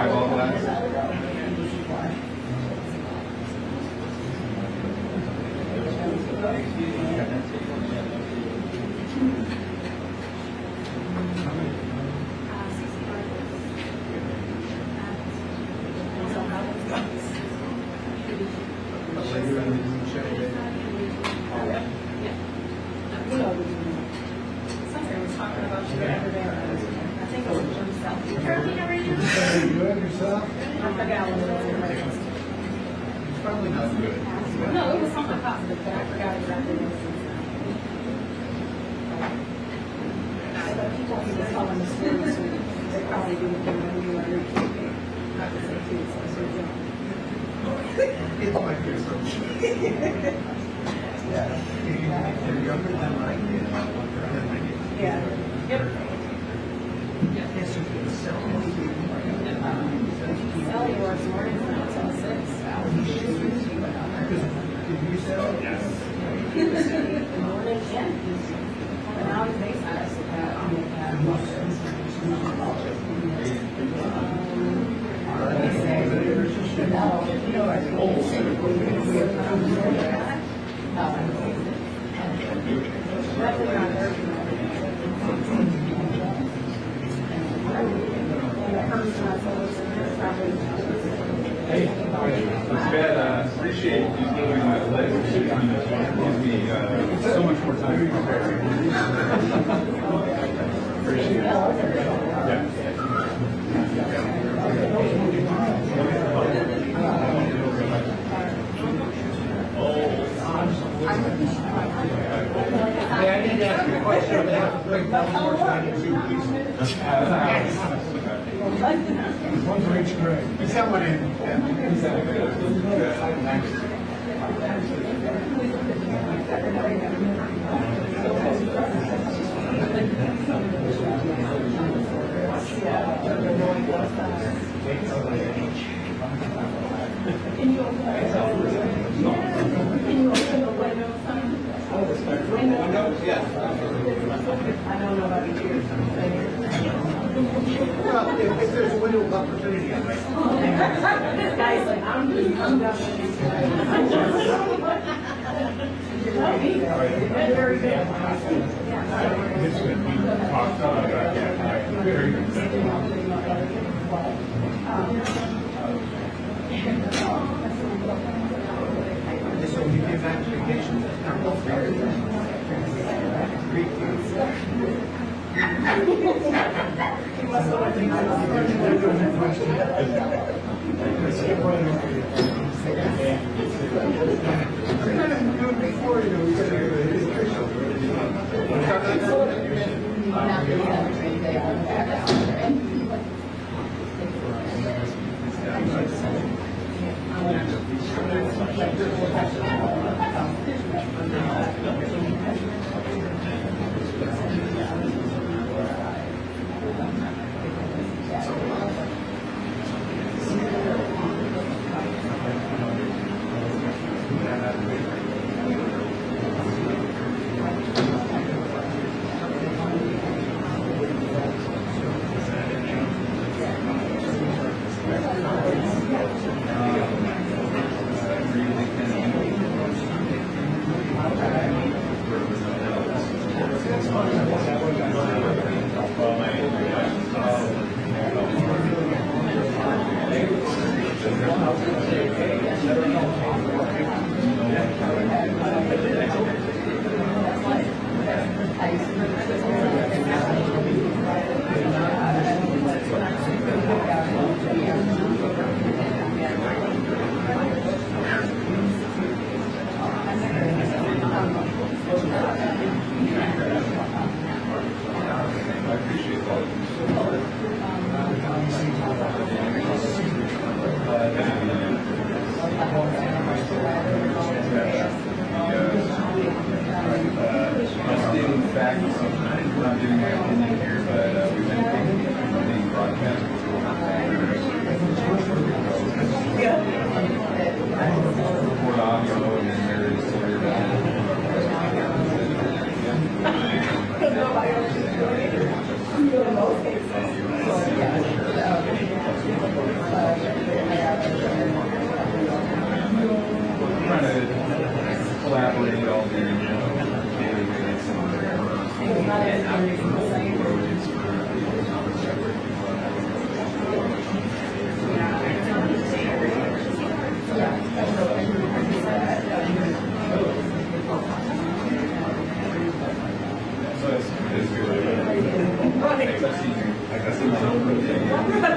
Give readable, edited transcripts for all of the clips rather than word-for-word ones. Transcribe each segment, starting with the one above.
eyeball glass. Probably not good. No, it was something positive, but I forgot exactly what it was. People who were telling the stories, they probably didn't know you were not the same too, so It's my favorite. Yeah. You're younger than my kid. yeah. Yep. Sell yours morning from 6. Did you sell it? Yes. The morning, yeah. And now he's based on us. Hey, Brad, appreciate you giving my list. It gives me so much more time to prepare. Appreciate it. Yeah. Hey, I need to ask you a question. I'm going to have to break down one more time in 2 weeks. One for each grade. Someone in. Can you open the window? Yeah. I don't know about you. Well, if there's a window of opportunity, I might. This guy's like, I'm done with these guys. Very good. This would be talked about. Very good. So you give applications.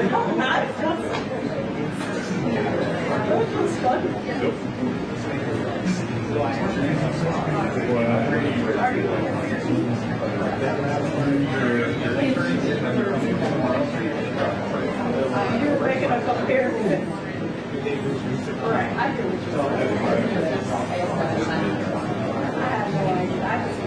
You're making a comparison. Right, I do what you're saying. I have no idea. I just,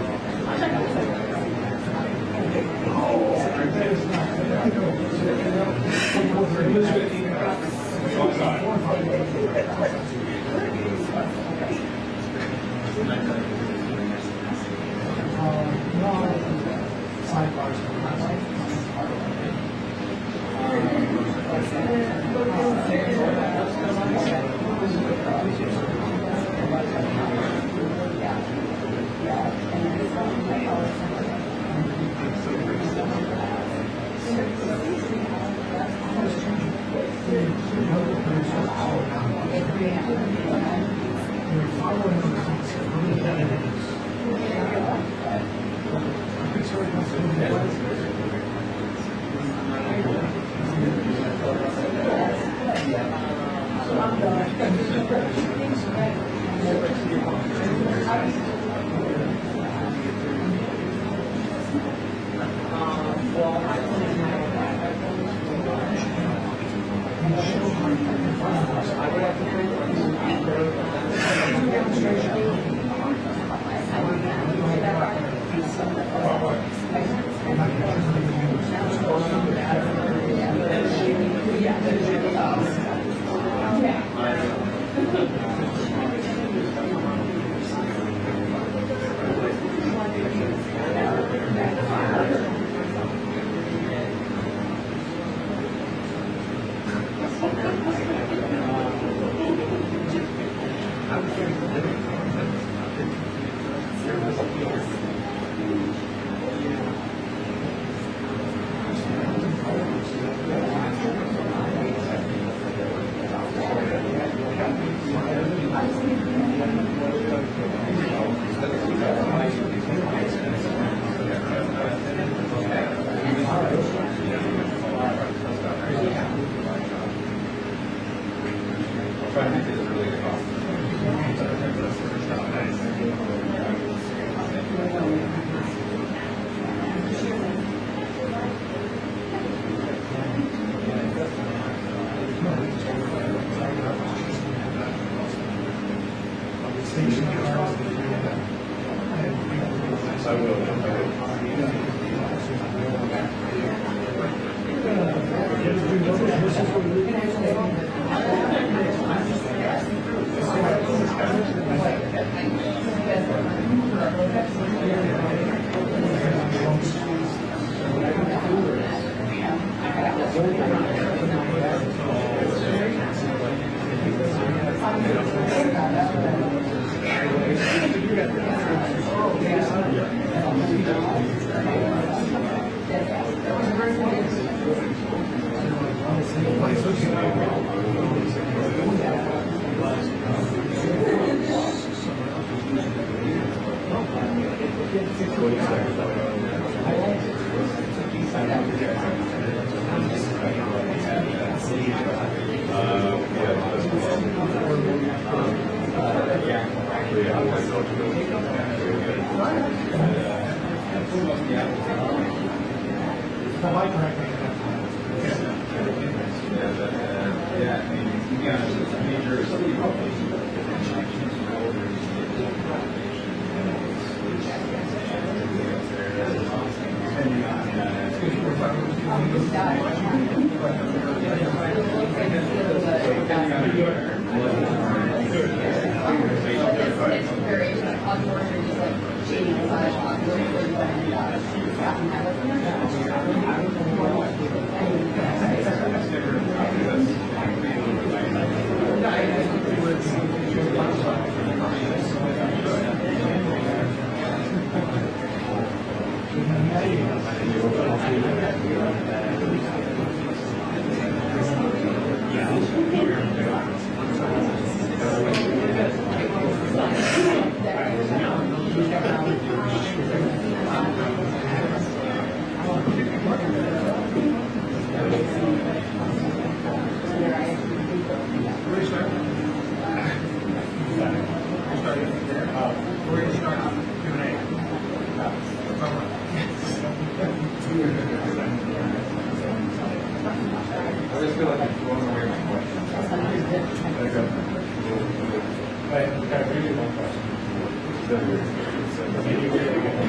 like you're throwing away my question.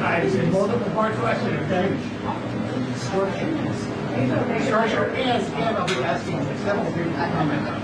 Alright, it's a multiple-part question, okay? Structure and I'll be asking several people to comment on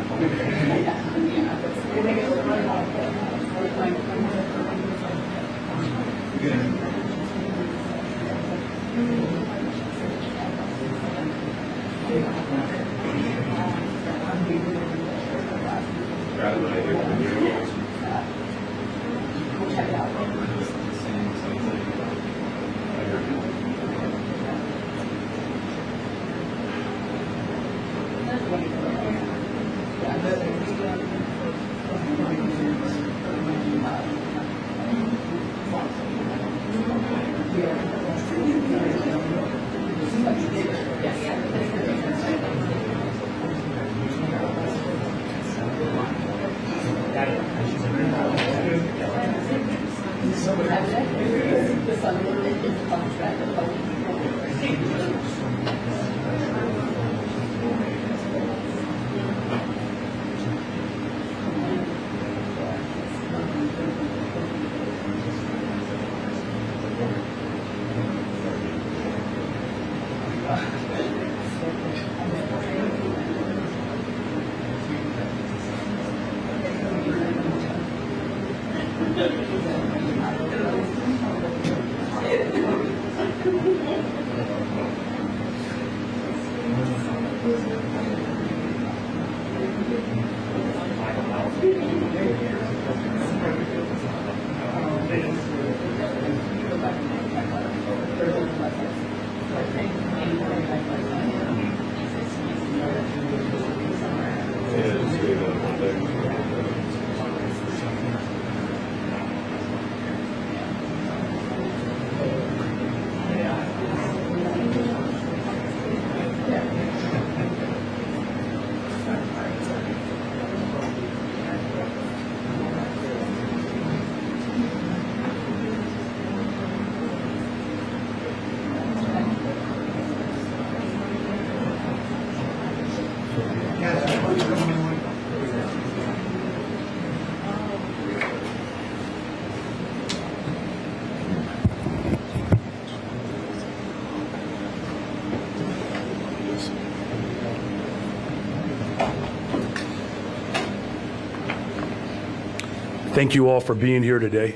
Thank you all for being here today.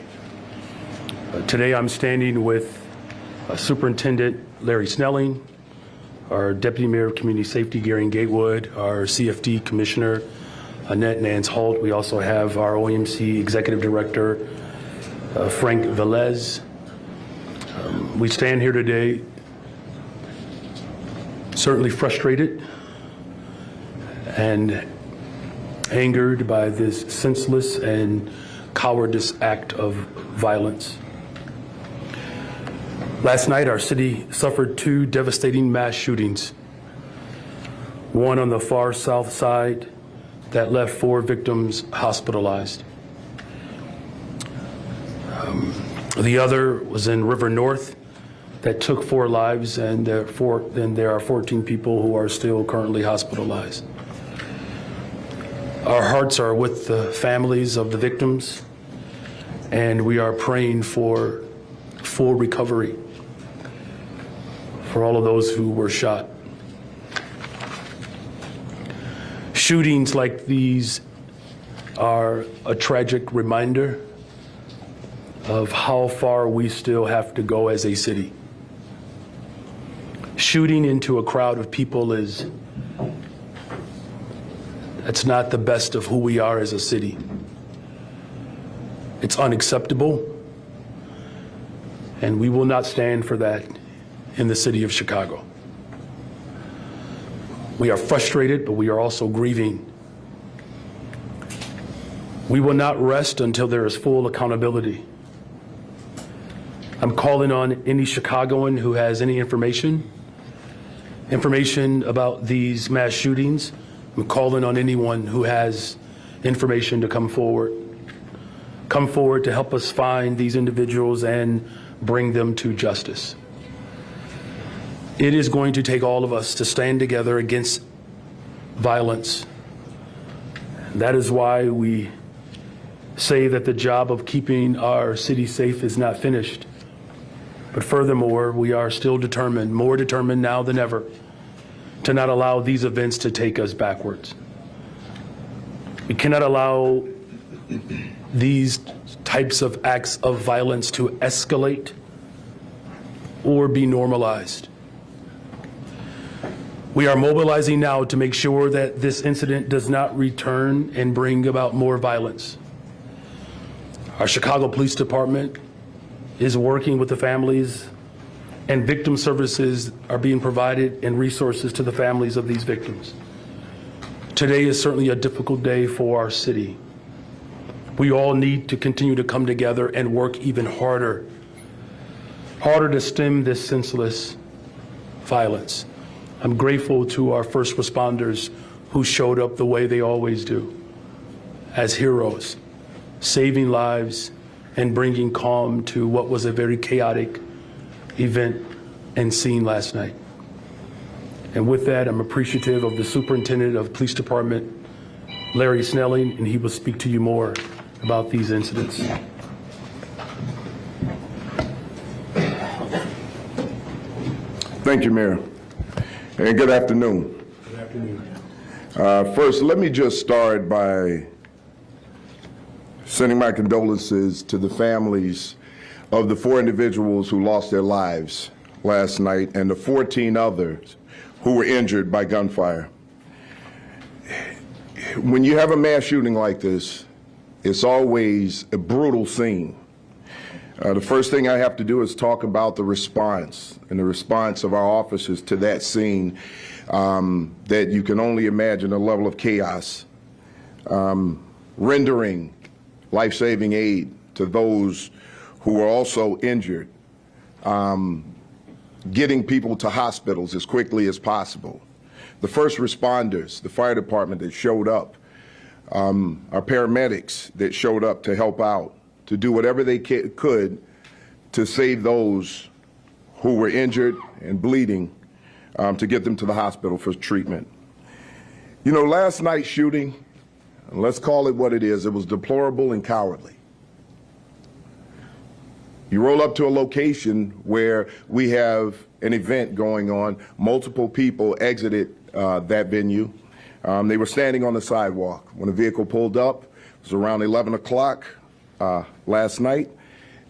Today I'm standing with Superintendent Larry Snelling, our Deputy Mayor of Community Safety, Gary Gatewood, our CFD Commissioner, Annette Nance Holt. We also have our OMC Executive Director, Frank Velez. We stand here today certainly frustrated and angered by this senseless and cowardice act of violence. Last night, our city suffered two devastating mass shootings. One on the far south side that left 4 victims hospitalized. The other was in River North that took 4 lives, and there are 14 people who are still currently hospitalized. Our hearts are with the families of the victims, and we are praying for full recovery for all of those who were shot. Shootings like these are a tragic reminder of how far we still have to go as a city. Shooting into a crowd of people that's not the best of who we are as a city. It's unacceptable, and we will not stand for that in the city of Chicago. We are frustrated, but we are also grieving. We will not rest until there is full accountability. I'm calling on any Chicagoan who has any information about these mass shootings. I'm calling on anyone who has information to come forward. Come forward to help us find these individuals and bring them to justice. It is going to take all of us to stand together against violence. That is why we say that the job of keeping our city safe is not finished. But furthermore, we are still determined, more determined now than ever, to not allow these events to take us backwards. We cannot allow these types of acts of violence to escalate or be normalized. We are mobilizing now to make sure that this incident does not return and bring about more violence. Our Chicago Police Department is working with the families, and victim services are being provided and resources to the families of these victims. Today is certainly a difficult day for our city. We all need to continue to come together and work even harder to stem this senseless violence. I'm grateful to our first responders who showed up the way they always do, as heroes, saving lives and bringing calm to what was a very chaotic event and scene last night. And with that, I'm appreciative of the Superintendent of Police Department, Larry Snelling, and he will speak to you more about these incidents. Thank you, Mayor. And good afternoon. Good afternoon. First, let me just start by sending my condolences to the families of the 4 individuals who lost their lives last night and the 14 others who were injured by gunfire. When you have a mass shooting like this, it's always a brutal scene. The first thing I have to do is talk about the response and the response of our officers to that scene, that you can only imagine the level of chaos, rendering life-saving aid to those who were also injured, getting people to hospitals as quickly as possible. The first responders, the fire department that showed up, our paramedics that showed up to help out, to do whatever they could to save those who were injured and bleeding, to get them to the hospital for treatment. You know, last night's shooting, let's call it what it is, it was deplorable and cowardly. You roll up to a location where we have an event going on, multiple people exited that venue. They were standing on the sidewalk when a vehicle pulled up. It was around 11 o'clock last night,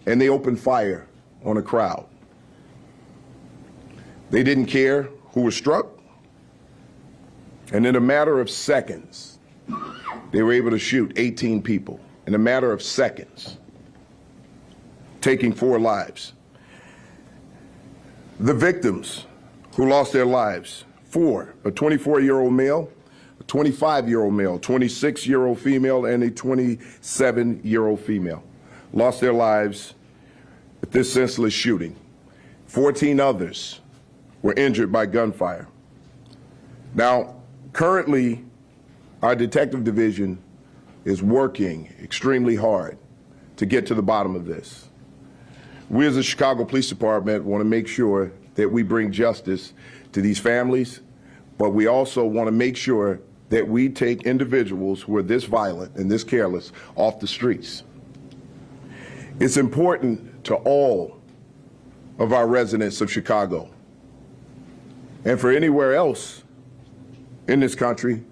and they opened fire on a crowd. They didn't care who was struck, and in a matter of seconds, they were able to shoot 18 people in a matter of seconds, taking 4 lives. The victims who lost their lives, 4, a 24-year-old male, a 25-year-old male, 26-year-old female, and a 27-year-old female, lost their lives at this senseless shooting. 14 others were injured by gunfire. Now, currently, our detective division is working extremely hard to get to the bottom of this. We as the Chicago Police Department want to make sure that we bring justice to these families, but we also want to make sure that we take individuals who are this violent and this careless off the streets. It's important to all of our residents of Chicago and for anywhere else in this country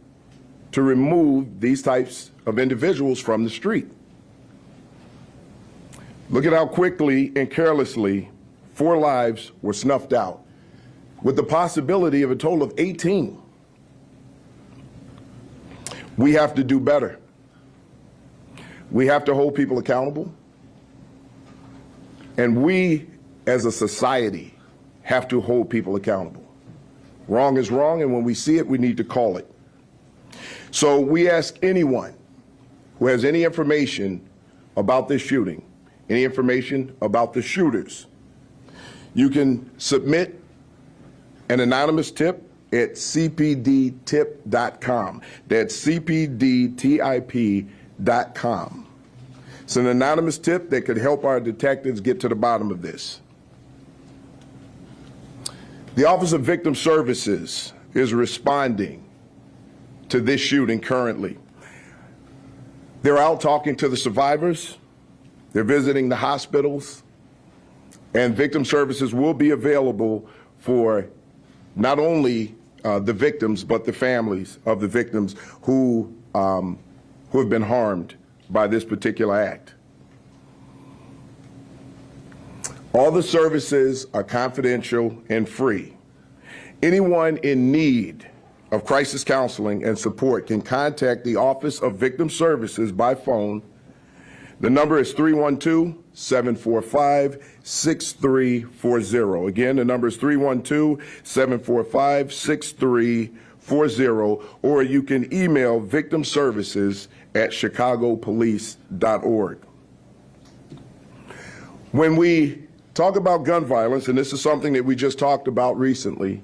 to remove these types of individuals from the street. Look at how quickly and carelessly 4 lives were snuffed out, with the possibility of a total of 18. We have to do better. We have to hold people accountable. And we, as a society, have to hold people accountable. Wrong is wrong, and when we see it, we need to call it. So we ask anyone who has any information about this shooting, any information about the shooters, you can submit an anonymous tip at cpdtip.com. That's cpdtip.com. It's an anonymous tip that could help our detectives get to the bottom of this. The Office of Victim Services is responding to this shooting currently. They're out talking to the survivors. They're visiting the hospitals. And victim services will be available for not only the victims, but the families of the victims who have been harmed by this particular act. All the services are confidential and free. Anyone in need of crisis counseling and support can contact the Office of Victim Services by phone. The number is 312-745-6340. Again, the number is 312-745-6340, or you can email victimservices@chicagopolice.org. When we talk about gun violence, and this is something that we just talked about recently,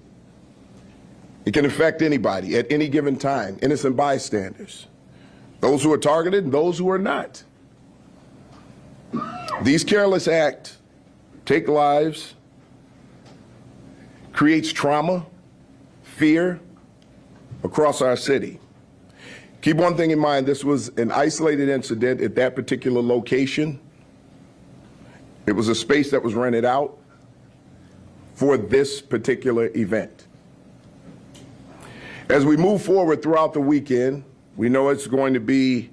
it can affect anybody at any given time, innocent bystanders, those who are targeted and those who are not. These careless acts take lives, creates trauma, fear across our city. Keep one thing in mind, this was an isolated incident at that particular location. It was a space that was rented out for this particular event. As we move forward throughout the weekend, we know it's going to be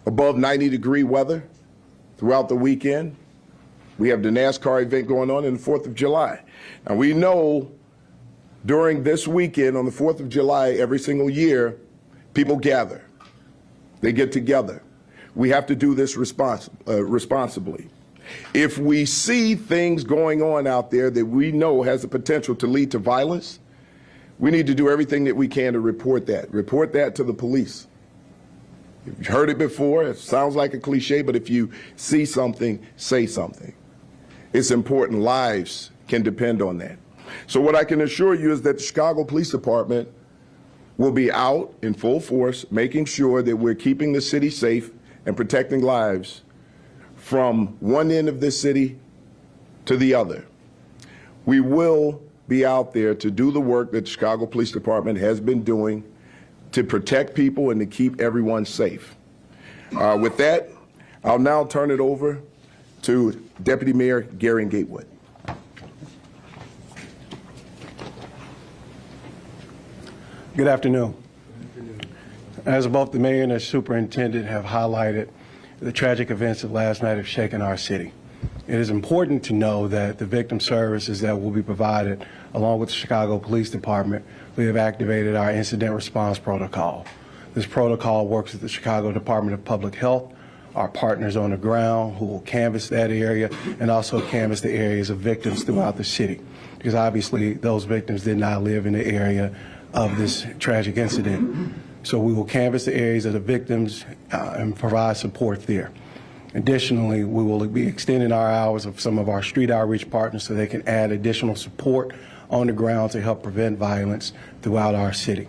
above 90-degree weather throughout the weekend. We have the NASCAR event going on the 4th of July. And we know during this weekend on the 4th of July, every single year, people gather. They get together. We have to do this responsibly. If we see things going on out there that we know has the potential to lead to violence, we need to do everything that we can to report that. Report that to the police. You've heard it before. It sounds like a cliche, but if you see something, say something. It's important. Lives can depend on that. So what I can assure you is that the Chicago Police Department will be out in full force, making sure that we're keeping the city safe and protecting lives from one end of this city to the other. We will be out there to do the work that the Chicago Police Department has been doing to protect people and to keep everyone safe. With that, I'll now turn it over to Deputy Mayor Gary Gatewood. Good afternoon. As both the mayor and the superintendent have highlighted, the tragic events of last night have shaken our city. It is important to know that the victim services that will be provided, along with the Chicago Police Department, we have activated our incident response protocol. This protocol works with the Chicago Department of Public Health, our partners on the ground who will canvass that area and also canvass the areas of victims throughout the city, because obviously those victims did not live in the area of this tragic incident. So we will canvass the areas of the victims and provide support there. Additionally, we will be extending our hours of some of our street outreach partners so they can add additional support on the ground to help prevent violence throughout our city.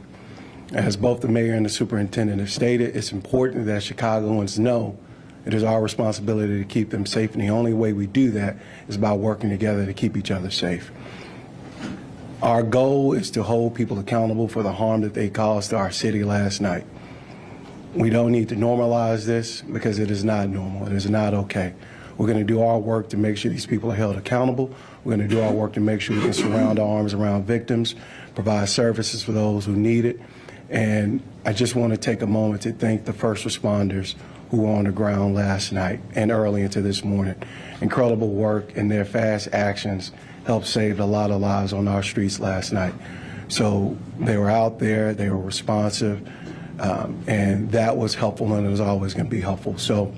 As both the mayor and the superintendent have stated, it's important that Chicagoans know it is our responsibility to keep them safe, and the only way we do that is by working together to keep each other safe. Our goal is to hold people accountable for the harm that they caused to our city last night. We don't need to normalize this because it is not normal. It is not okay. We're going to do our work to make sure these people are held accountable. We're going to do our work to make sure we can surround our arms around victims, provide services for those who need it. And I just want to take a moment to thank the first responders who were on the ground last night and early into this morning. Incredible work, and their fast actions helped save a lot of lives on our streets last night. So they were out there, they were responsive, and that was helpful, and it was always going to be helpful. So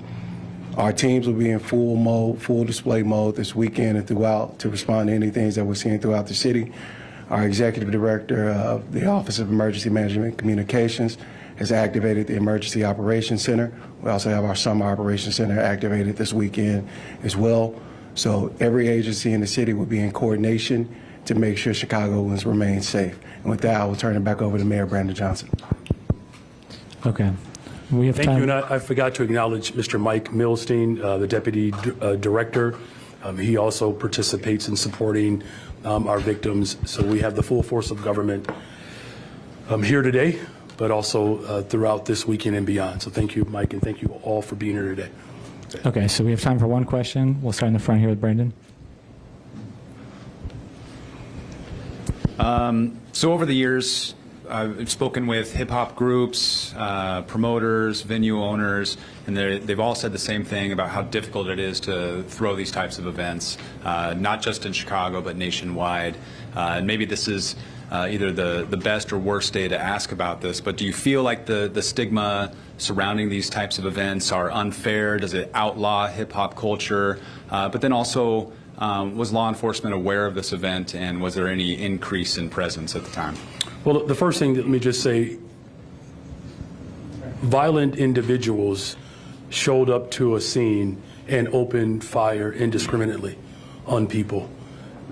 our teams will be in full mode, full display mode this weekend and throughout to respond to any things that we're seeing throughout the city. Our executive director of the Office of Emergency Management and Communications has activated the Emergency Operations Center. We also have our Summer Operations Center activated this weekend as well. So every agency in the city will be in coordination to make sure Chicagoans remain safe. And with that, I will turn it back over to Mayor Brandon Johnson. Okay. We have Thank time. you, and I forgot to acknowledge Mr. Mike Milstein, the Deputy Director. He also participates in supporting our victims. So we have the full force of government here today. but also throughout this weekend and beyond. So thank you, Mike, and thank you all for being here today. Okay, so we have time for one question. We'll start in the front here with Brandon. So over the years, I've spoken with hip-hop groups, promoters, venue owners, and they've all said the same thing about how difficult it is to throw these types of events, not just in Chicago, but nationwide. And maybe this is either the best or worst day to ask about this, but do you feel like the stigma surrounding these types of events are unfair? Does it outlaw hip-hop culture? But then also, was law enforcement aware of this event, and was there any increase in presence at the time? Well, the first thing, let me just say, violent individuals showed up to a scene and opened fire indiscriminately on people.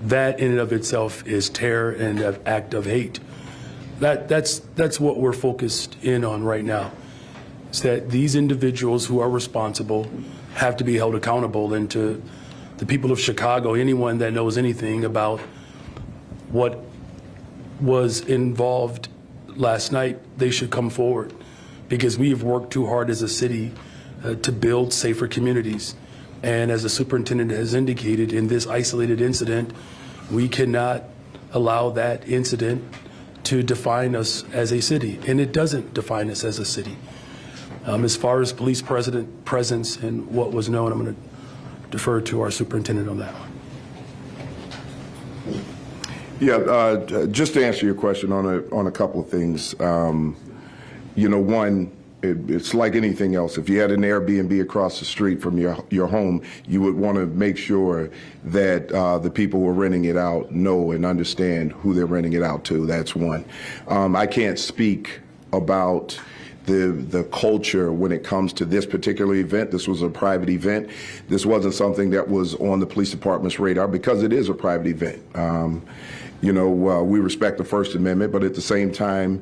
That in and of itself is terror and an act of hate. That's what we're focused in on right now. Is that these individuals who are responsible have to be held accountable, and to the people of Chicago, anyone that knows anything about what was involved last night, they should come forward, because we have worked too hard as a city to build safer communities. And as the superintendent has indicated, in this isolated incident, we cannot allow that incident to define us as a city, and it doesn't define us as a city. As far as police presence and what was known, I'm going to defer to our superintendent on that one. Yeah, just to answer your question on a couple of things. You know, one, it's like anything else. If you had an Airbnb across the street from your home, you would want to make sure that the people who are renting it out know and understand who they're renting it out to. That's one. I can't speak about the culture when it comes to this particular event. This was a private event. This wasn't something that was on the police department's radar because it is a private event. You know, we respect the First Amendment, but at the same time,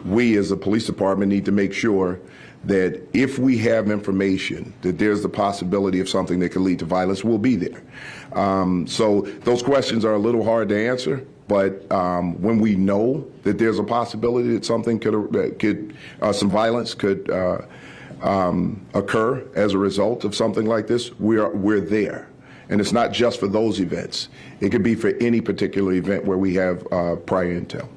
we as a police department need to make sure that if we have information that there's the possibility of something that could lead to violence, we'll be there. So those questions are a little hard to answer, but when we know that there's a possibility that something some violence could occur as a result of something like this, we're there. And it's not just for those events. It could be for any particular event where we have prior intel.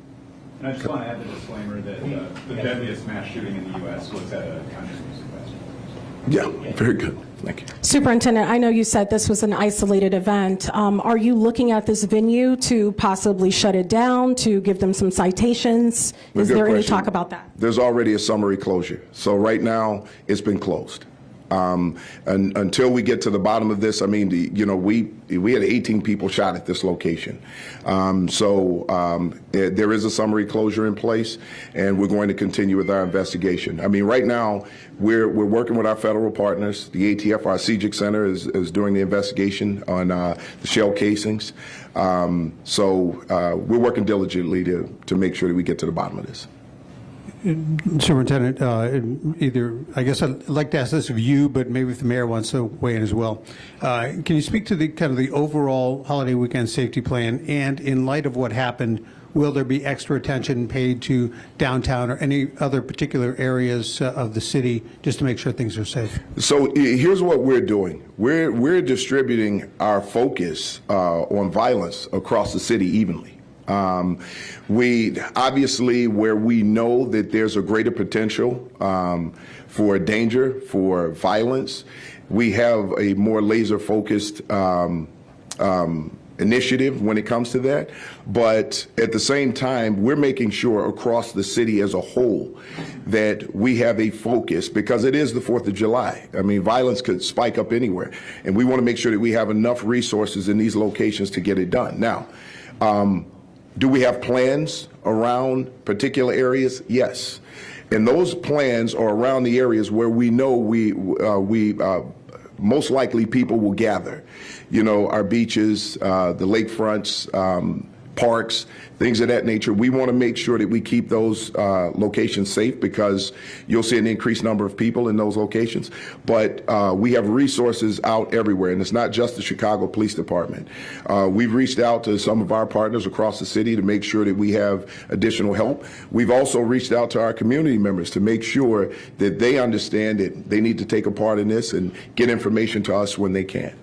And I just want to add the disclaimer that the deadliest mass shooting in the U.S. was at a country music festival. Yeah, very good. Thank you. Superintendent, I know you said this was an isolated event. Are you looking at this venue to possibly shut it down, to give them some citations? Is there any talk about that? There's already a summary closure. So right now, it's been closed. And until we get to the bottom of this, I mean, you know, we had 18 people shot at this location. There is a summary closure in place, and we're going to continue with our investigation. I mean, right now, we're working with our federal partners. The ATF, our CJIC Center, is doing the investigation on the shell casings. We're working diligently to make sure that we get to the bottom of this. Superintendent, I guess I'd like to ask this of you, but maybe if the mayor wants to weigh in as well. Can you speak to the kind of the overall holiday weekend safety plan, and in light of what happened, will there be extra attention paid to downtown or any other particular areas of the city just to make sure things are safe? So here's what we're doing. We're distributing our focus on violence across the city evenly. We obviously, where we know that there's a greater potential for danger, for violence, we have a more laser-focused initiative when it comes to that. But at the same time, we're making sure across the city as a whole that we have a focus, because it is the 4th of July. I mean, violence could spike up anywhere, and we want to make sure that we have enough resources in these locations to get it done. Now, do we have plans around particular areas? Yes. And those plans are around the areas where we know we most likely people will gather. You know, our beaches, the lakefronts, parks, things of that nature. We want to make sure that we keep those locations safe because you'll see an increased number of people in those locations. But we have resources out everywhere, and it's not just the Chicago Police Department. We've reached out to some of our partners across the city to make sure that we have additional help. We've also reached out to our community members to make sure that they understand that they need to take a part in this and get information to us when they can.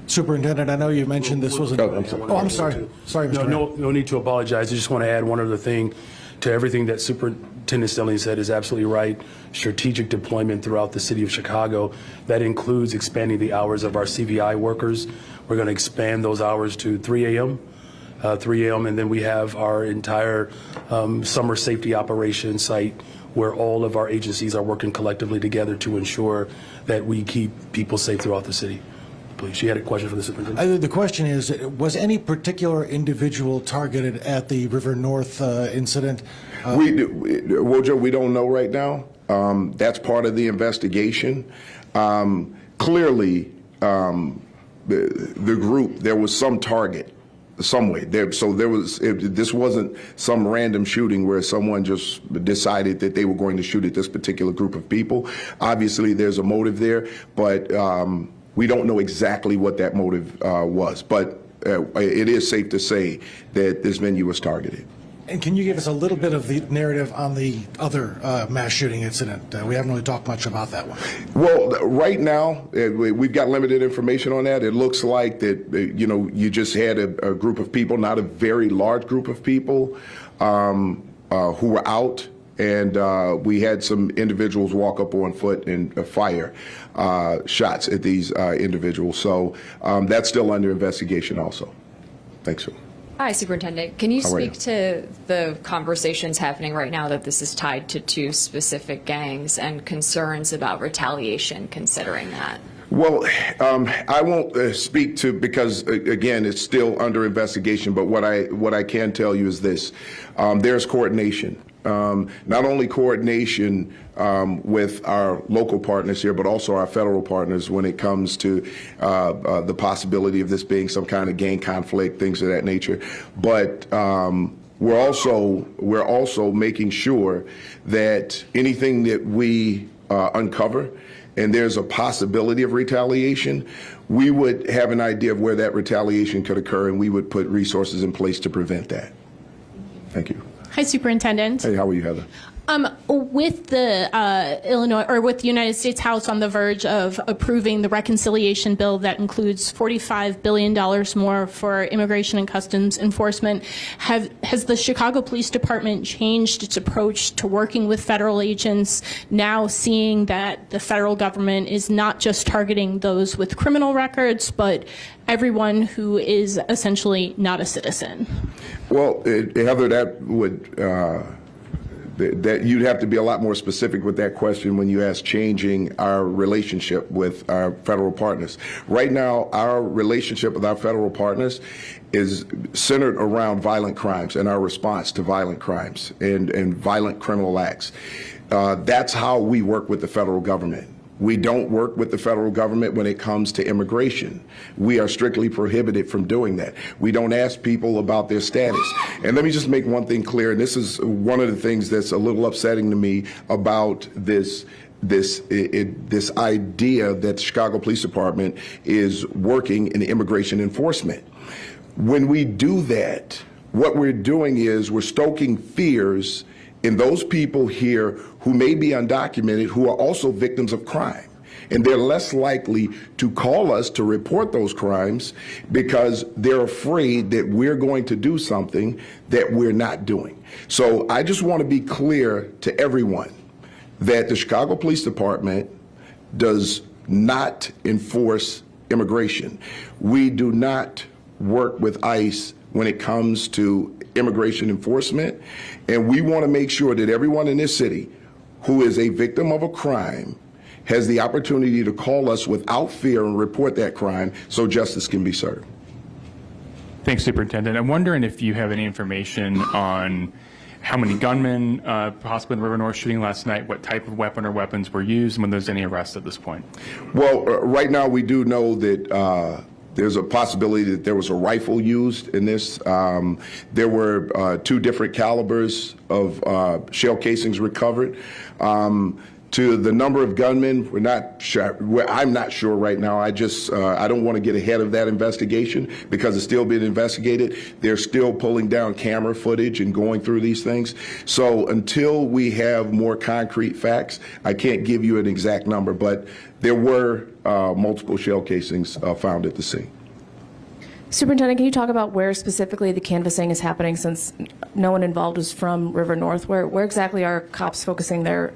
Superintendent, I know you mentioned this was. I'm sorry. Oh, I'm sorry. Sorry, Mr. Mayor. No need to apologize. I just want to add one other thing to everything that Superintendent Stelling said is absolutely right. Strategic deployment throughout the city of Chicago. That includes expanding the hours of our CVI workers. We're going to expand those hours to 3 a.m. And then we have our entire summer safety operations site where all of our agencies are working collectively together to ensure that we keep people safe throughout the city. Please, you had a question for the superintendent? The question is, was any particular individual targeted at the River North incident? Wojo, we don't know right now. That's part of the investigation. Clearly, the group, there was some target some way there. So this wasn't some random shooting where someone just decided that they were going to shoot at this particular group of people. Obviously, there's a motive there, but we don't know exactly what that motive was. But it is safe to say that this venue was targeted. And can you give us a little bit of the narrative on the other mass shooting incident? We haven't really talked much about that one. Well, right now, we've got limited information on that. It looks like that, you just had a group of people, not a very large group of people, who were out, and we had some individuals walk up on foot and fire shots at these individuals. So that's still under investigation also. Thanks, sir. Hi, Superintendent. Can you speak to the conversations happening right now that this is tied to 2 specific gangs and concerns about retaliation considering that? Well, I won't speak to, because again, it's still under investigation, but what I can tell you is this. There's coordination. Not only coordination with our local partners here, but also our federal partners when it comes to the possibility of this being some kind of gang conflict, things of that nature. But we're also making sure that anything that we uncover and there's a possibility of retaliation, we would have an idea of where that retaliation could occur, and we would put resources in place to prevent that. Thank you. Hi, Superintendent. Hey, how are you, Heather? With the Illinois, or with the United States House on the verge of approving the reconciliation bill that includes $45 billion more for immigration and customs enforcement, has the Chicago Police Department changed its approach to working with federal agents, now seeing that the federal government is not just targeting those with criminal records, but everyone who is essentially not a citizen? Well, Heather, that would that you'd have to be a lot more specific with that question when you ask changing our relationship with our federal partners. Right now, our relationship with our federal partners is centered around violent crimes and our response to violent crimes and violent criminal acts. That's how we work with the federal government. We don't work with the federal government when it comes to immigration. We are strictly prohibited from doing that. We don't ask people about their status. And let me just make one thing clear, and this is one of the things that's a little upsetting to me about this idea that the Chicago Police Department is working in immigration enforcement. When we do that, what we're doing is we're stoking fears in those people here who may be undocumented, who are also victims of crime. And they're less likely to call us to report those crimes because they're afraid that we're going to do something that we're not doing. So I just want to be clear to everyone that the Chicago Police Department does not enforce immigration. We do not work with ICE when it comes to immigration enforcement, and we want to make sure that everyone in this city who is a victim of a crime has the opportunity to call us without fear and report that crime so justice can be served. Thanks, Superintendent. I'm wondering if you have any information on how many gunmen possibly in the River North shooting last night, what type of weapon or weapons were used, and when there's any arrests at this point. Well, right now we do know that There's a possibility that there was a rifle used in this. There were 2 different calibers of shell casings recovered. To the number of gunmen, we're not sure. I'm not sure right now. I don't want to get ahead of that investigation because it's still being investigated. They're still pulling down camera footage and going through these things. So until we have more concrete facts, I can't give you an exact number, but there were multiple shell casings found at the scene. Superintendent, can you talk about where specifically the canvassing is happening, since no one involved was from River North? Where exactly are cops focusing their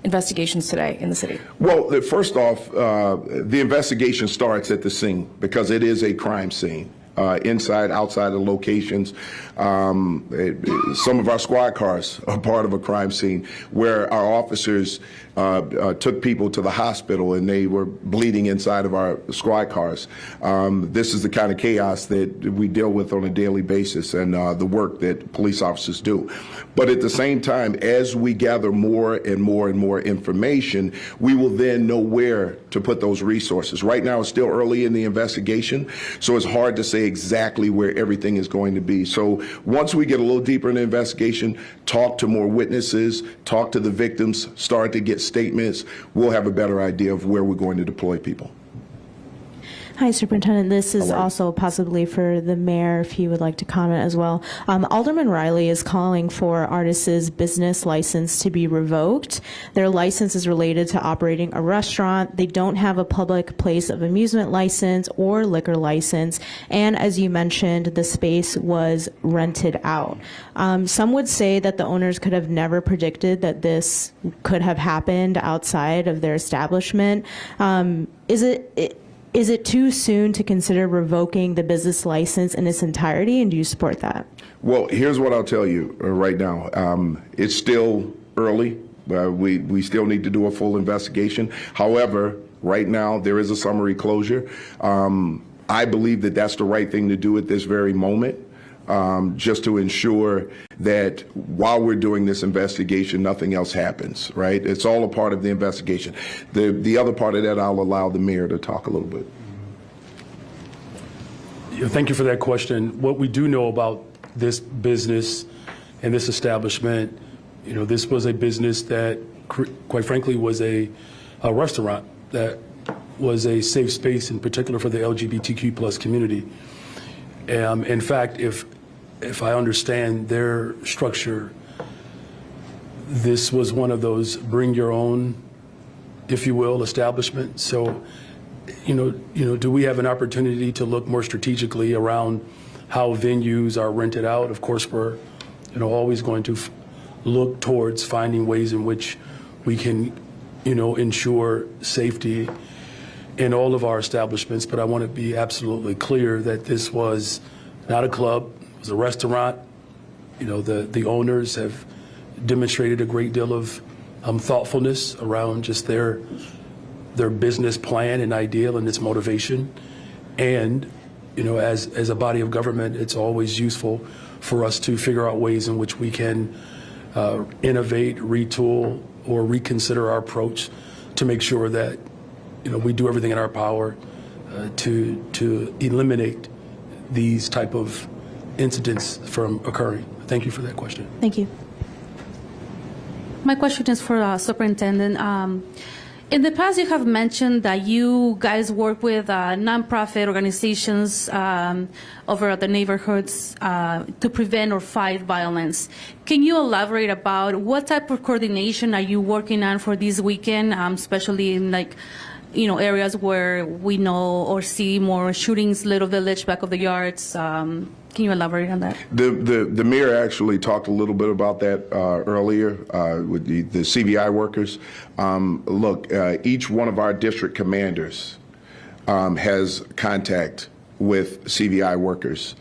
investigations today in the city? Well, first off, the investigation starts at the scene because it is a crime scene. Inside, outside of locations. Some of our squad cars are part of a crime scene where our officers took people to the hospital and they were bleeding inside of our squad cars. This is the kind of chaos that we deal with on a daily basis and the work that police officers do. But at the same time, as we gather more and more and more information, we will then know where to put those resources. Right now, it's still early in the investigation, so it's hard to say exactly where everything is going to be. So once we get a little deeper in the investigation, talk to more witnesses, talk to the victims, start to get statements, we'll have a better idea of where we're going to deploy people. Hi, Superintendent. This is also possibly for the mayor, if he would like to comment as well. Alderman Riley is calling for Artis' business license to be revoked. Their license is related to operating a restaurant. They don't have a public place of amusement license or liquor license. And as you mentioned, the space was rented out. Some would say that the owners could have never predicted that this could have happened outside of their establishment. Is it too soon to consider revoking the business license in its entirety, and do you support that? Well, here's what I'll tell you right now. It's still early. We still need to do a full investigation. However, right now there is a summary closure. I believe that that's the right thing to do at this very moment. Just to ensure that while we're doing this investigation, nothing else happens, right? It's all a part of the investigation. The other part of that, I'll allow the mayor to talk a little bit. Thank you for that question. What we do know about this business and this establishment, this was a business that, quite frankly, was a restaurant that was a safe space, in particular for the LGBTQ plus community. In fact, if I understand their structure, this was one of those bring your own, if you will, establishment. So, do we have an opportunity to look more strategically around how venues are rented out? Of course, we're, always going to look towards finding ways in which we can, ensure safety in all of our establishments. But I want to be absolutely clear that this was not a club. It was a restaurant. The owners have demonstrated a great deal of thoughtfulness around just their business plan and ideal and its motivation. And, as a body of government, it's always useful for us to figure out ways in which we can innovate, retool, or reconsider our approach to make sure that, we do everything in our power to eliminate these type of incidents from occurring. Thank you for that question. Thank you. My question is for Superintendent. In the past, you have mentioned that you guys work with nonprofit organizations over at the neighborhoods to prevent or fight violence. Can you elaborate about what type of coordination are you working on for this weekend, especially in areas where we know or see more shootings, Little Village, back of the yards? Can you elaborate on that? The mayor actually talked a little bit about that earlier with the CVI workers. Look, each one of our district commanders has contact with CVI workers.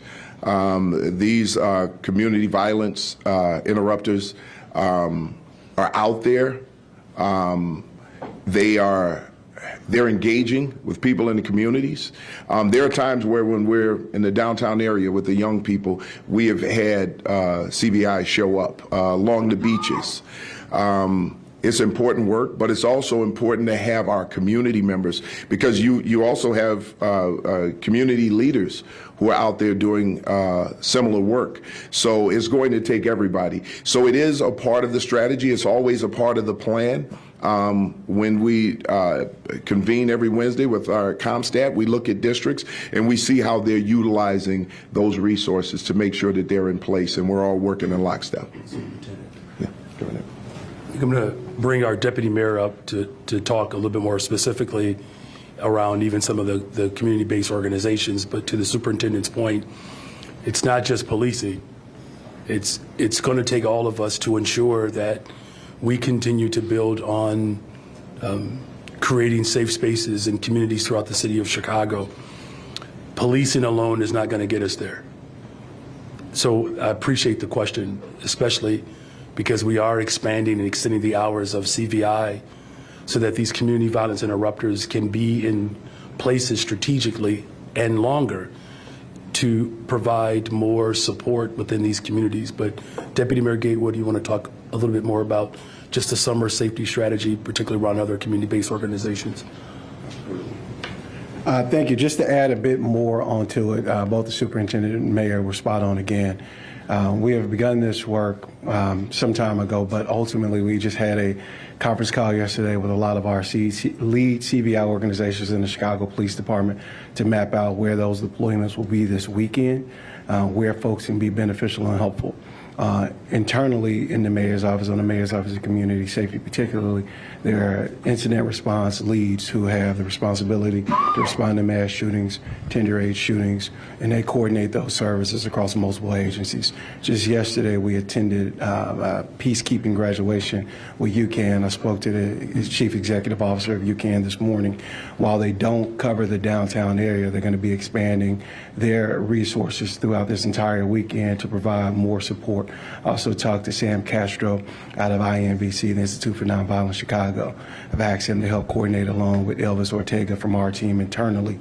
These community violence interrupters are out there. They're engaging with people in the communities. There are times where when we're in the downtown area with the young people, we have had CVI show up along the beaches. It's important work, but it's also important to have our community members, because you also have community leaders who are out there doing similar work. So it's going to take everybody. So it is a part of the strategy. It's always a part of the plan. When we convene every Wednesday with our ComStat, we look at districts and we see how they're utilizing those resources to make sure that they're in place, and we're all working in lockstep. Yeah, go ahead. I'm going to bring our deputy mayor up to talk a little bit more specifically around even some of the community-based organizations. But to the superintendent's point, it's not just policing. It's going to take all of us to ensure that we continue to build on creating safe spaces in communities throughout the city of Chicago. Policing alone is not going to get us there. So I appreciate the question, especially because we are expanding and extending the hours of CVI so that these community violence interrupters can be in places strategically and longer to provide more support within these communities. But Deputy Mayor Gatewood, do you want to talk a little bit more about just the summer safety strategy, particularly around other community-based organizations? Thank you. Just to add a bit more onto it, both the superintendent and mayor were spot on again. We have begun this work some time ago, but ultimately we just had a conference call yesterday with a lot of our lead CVI organizations in the Chicago Police Department to map out where those deployments will be this weekend, where folks can be beneficial and helpful. Internally in the mayor's office, on the mayor's office of community safety particularly, there are incident response leads who have the responsibility to respond to mass shootings, tender age shootings, and they coordinate those services across multiple agencies. Just yesterday we attended a peacekeeping graduation with UCAN. I spoke to the chief executive officer of UCAN this morning. While they don't cover the downtown area, they're going to be expanding their resources throughout this entire weekend to provide more support. I also talked to Sam Castro out of INVC, the Institute for Nonviolent Chicago. I've asked him to help coordinate along with Elvis Ortega from our team internally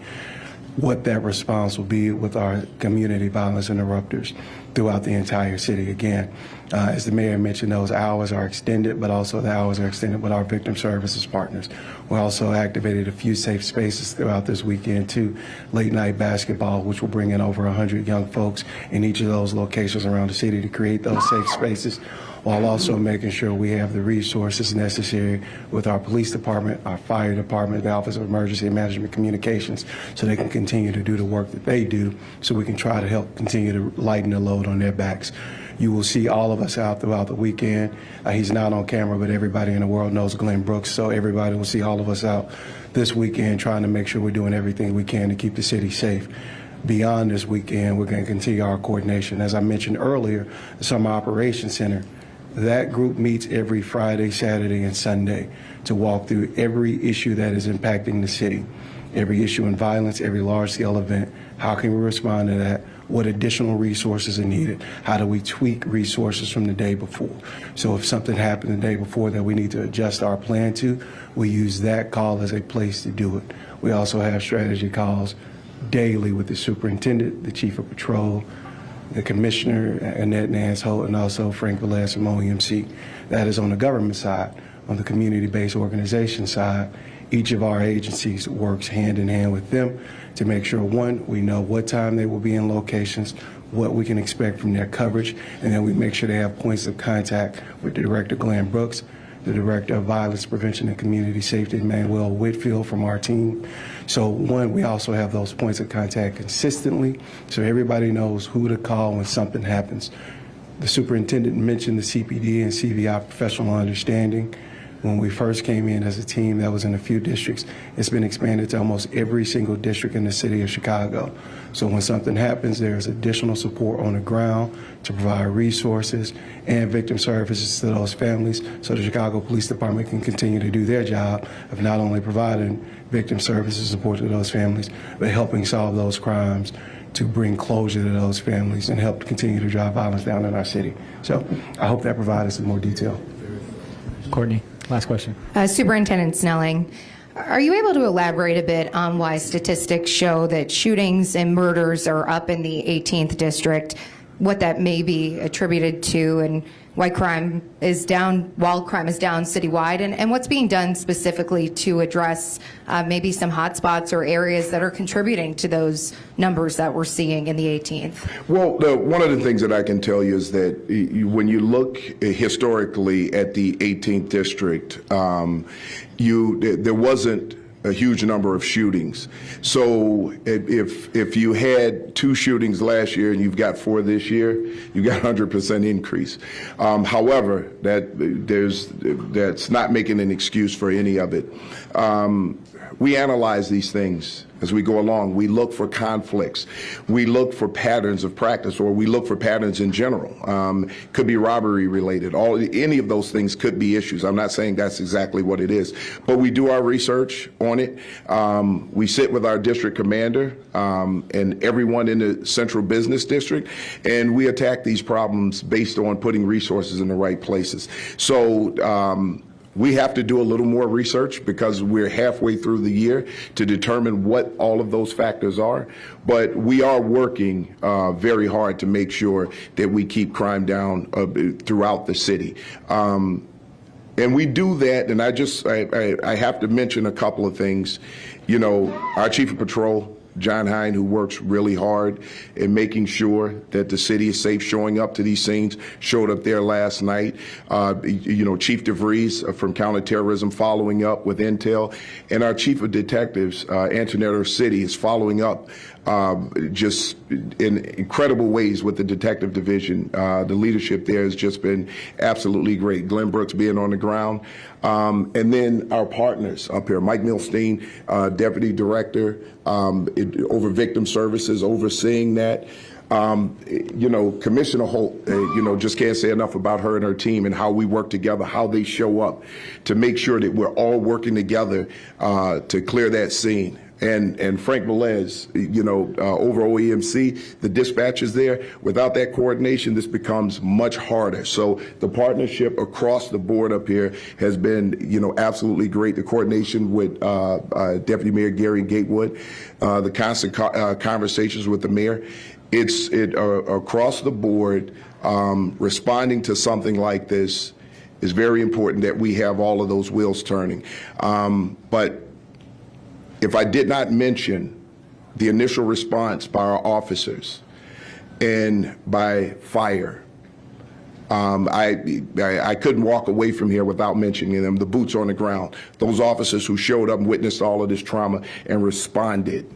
what that response will be with our community violence interrupters throughout the entire city. Again, as the mayor mentioned, those hours are extended, but also the hours are extended with our victim services partners. We also activated a few safe spaces throughout this weekend too. Late night basketball, which will bring in over 100 young folks in each of those locations around the city to create those safe spaces, while also making sure we have the resources necessary with our police department, our fire department, the Office of Emergency Management Communications, so they can continue to do the work that they do, so we can try to help continue to lighten the load on their backs. You will see all of us out throughout the weekend. He's not on camera, but everybody in the world knows Glenn Brooks, so everybody will see all of us out this weekend trying to make sure we're doing everything we can to keep the city safe. Beyond this weekend, we're going to continue our coordination. As I mentioned earlier, the Summer Operations Center, that group meets every Friday, Saturday, and Sunday to walk through every issue that is impacting the city, every issue in violence, every large-scale event. How can we respond to that? What additional resources are needed? How do we tweak resources from the day before? So if something happened the day before that we need to adjust our plan to, we use that call as a place to do it. We also have strategy calls daily with the superintendent, the chief of patrol, the commissioner, Annette Nance Holt, and also Frank Velez from OEMC. That is on the government side. On the community-based organization side, each of our agencies works hand in hand with them to make sure, one, we know what time they will be in locations, what we can expect from their coverage, and then we make sure they have points of contact with Director Glenn Brooks, the Director of Violence Prevention and Community Safety, Manuel Whitfield from our team. So one, we also have those points of contact consistently so everybody knows who to call when something happens. The superintendent mentioned the CPD and CVI professional understanding. When we first came in as a team, that was in a few districts. It's been expanded to almost every single district in the city of Chicago. So when something happens, there's additional support on the ground to provide resources and victim services to those families so the Chicago Police Department can continue to do their job of not only providing victim services support to those families, but helping solve those crimes to bring closure to those families and help continue to drive violence down in our city. So I hope that provided some more detail. Courtney, last question. Superintendent Snelling, are you able to elaborate a bit on why statistics show that shootings and murders are up in the 18th district, what that may be attributed to and why crime is down, while crime is down citywide, and what's being done specifically to address maybe some hotspots or areas that are contributing to those numbers that we're seeing in the 18th? Well, one of the things that I can tell you is that when you look historically at the 18th district, there wasn't a huge number of shootings. So if you had 2 shootings last year and you've got 4 this year, you've got 100% increase. However, that's not making an excuse for any of it. We analyze these things as we go along. We look for conflicts. We look for patterns of practice, or we look for patterns in general. Could be robbery related. Any of those things could be issues. I'm not saying that's exactly what it is, but we do our research on it. We sit with our district commander and everyone in the central business district, and we attack these problems based on putting resources in the right places. So we have to do a little more research because we're halfway through the year to determine what all of those factors are. But we are working very hard to make sure that we keep crime down throughout the city. And we do that, and I have to mention a couple of things. You know, our chief of patrol, John Hine, who works really hard in making sure that the city is safe, showing up to these scenes, showed up there last night. You know, Chief DeVries from Counterterrorism following up with intel, and our chief of detectives, Antoinette City, is following up just in incredible ways with the detective division. The leadership there has just been absolutely great. Glenn Brooks being on the ground. And then our partners up here, Mike Milstein, Deputy Director over Victim Services, overseeing that. You know, Commissioner Holt, you know, just can't say enough about her and her team and how we work together, how they show up to make sure that we're all working together to clear that scene. And Frank Velez, you know, over OEMC, the dispatchers there, without that coordination, this becomes much harder. So the partnership across the board up here has been, you know, absolutely great. The coordination with Deputy Mayor Gary Gatewood, the constant conversations with the mayor. It's across the board, responding to something like this is very important that we have all of those wheels turning. But if I did not mention the initial response by our officers and by fire, I couldn't walk away from here without mentioning them, the boots on the ground, those officers who showed up and witnessed all of this trauma and responded,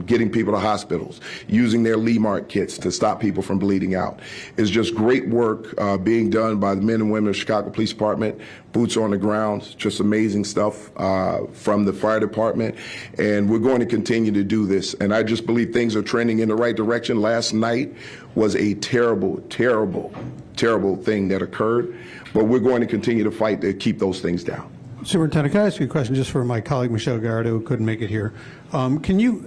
getting people to hospitals, using their Lee-Mark kits to stop people from bleeding out. It's just great work being done by the men and women of the Chicago Police Department, boots on the ground, just amazing stuff from the fire department. And we're going to continue to do this. And I just believe things are trending in the right direction. Last night was a terrible, terrible, terrible thing that occurred, but we're going to continue to fight to keep those things down. Superintendent, can I ask you a question just for my colleague Michelle Garrido, who couldn't make it here? Can you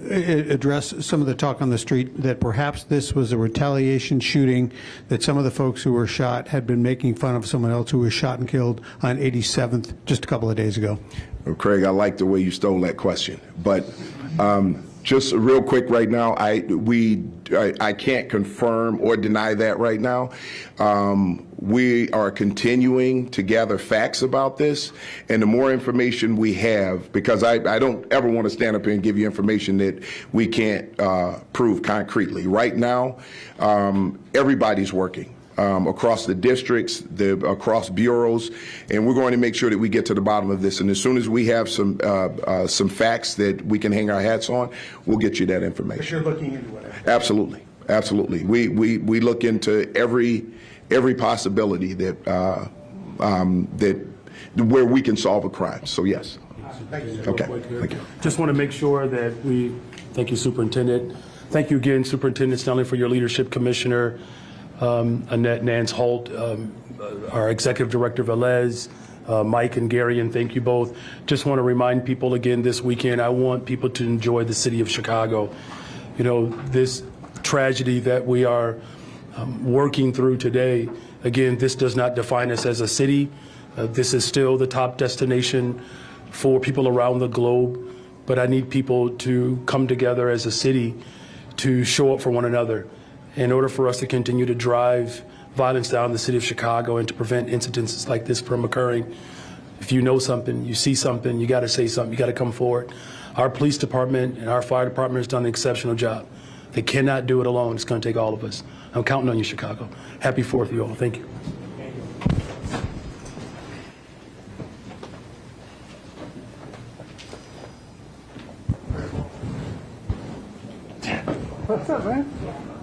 address some of the talk on the street that perhaps this was a retaliation shooting, that some of the folks who were shot had been making fun of someone else who was shot and killed on 87th just a couple of days ago? Well, Craig, I like the way you stole that question, but just real quick right now, I can't confirm or deny that right now. We are continuing to gather facts about this, and the more information we have, because I don't ever want to stand up here and give you information that we can't prove concretely. Right now, everybody's working. Across the districts, across bureaus, and we're going to make sure that we get to the bottom of this. And as soon as we have some facts that we can hang our hats on, we'll get you that information. But you're looking into it. Absolutely, absolutely. We look into every possibility that where we can solve a crime. So yes. Okay. Thank you. Just want to make sure that thank you, Superintendent. Thank you again, Superintendent Snelling, for your leadership, Commissioner. Annette Nance Holt, our Executive Director Velez, Mike and Gary, and thank you both. Just want to remind people again this weekend, I want people to enjoy the city of Chicago. You know, this tragedy that we are working through today, again, this does not define us as a city. This is still the top destination for people around the globe, but I need people to come together as a city to show up for one another. in order for us to continue to drive violence down in the city of Chicago and to prevent incidences like this from occurring. If you know something, you see something, you got to say something, you got to come forward. Our police department and our fire department has done an exceptional job. They cannot do it alone. It's going to take all of us. I'm counting on you, Chicago. Happy 4th, you all. Thank you. What's up, man?